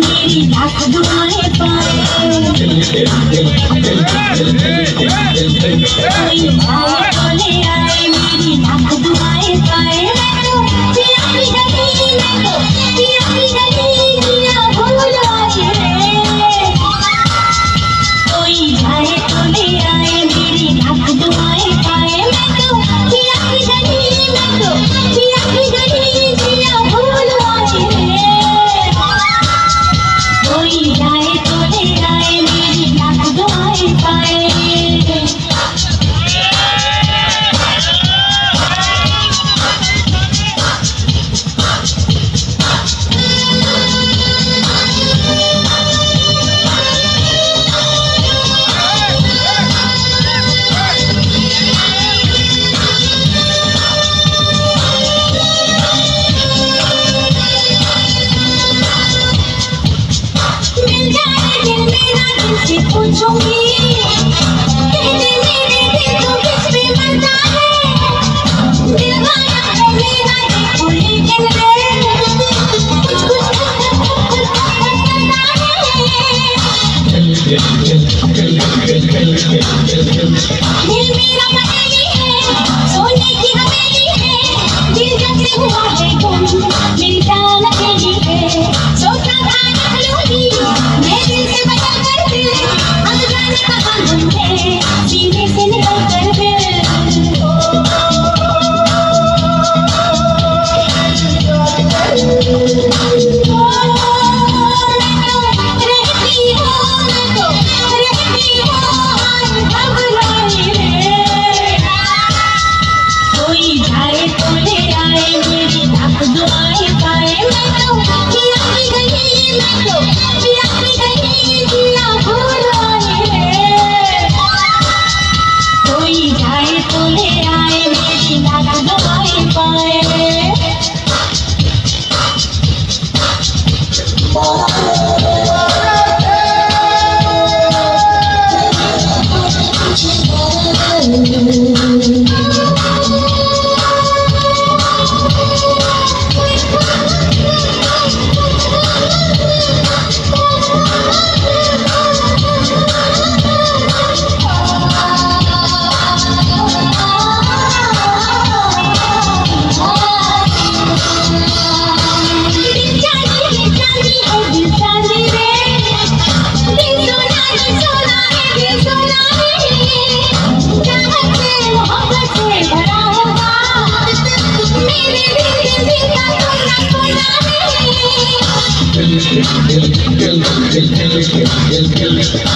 मेरी लाख दुआएं पाए कोई आए बोले आए मेरी लाख दुआएं पाए मैं तो पिया की गली मैं तो पिया की गली जिया भूल आए कोई जाए तो ले आए मेरी लाख दुआएं पाए मैं तो पिया की गली मैं तो पिया की गली जिया भूल आए कोई जाए तो ले आए मेरी लाख दुआएं पाए से पूछूंगी कहते मेरे दिल को किस पे मरता है दीवाना है मेरा देखो लेकिन कुछ करता है दिल मेरा पहेली है सोने की हवेली है दिल जब से हुआ है गुम मेरी जान अकेली है सोचना था निकलूंगी मैं दिल से बदल कर दिल अब जाने कहाँ गुम है सीने से निकल कर दिल कोई जाए तो ले आए मेरी लाख दुआएं पाए मैं तो पिया की गली मैं तो पिया की गली जिया भूल आए कोई जाए तो ले आए मेरी लाख दुआएं पाए Kill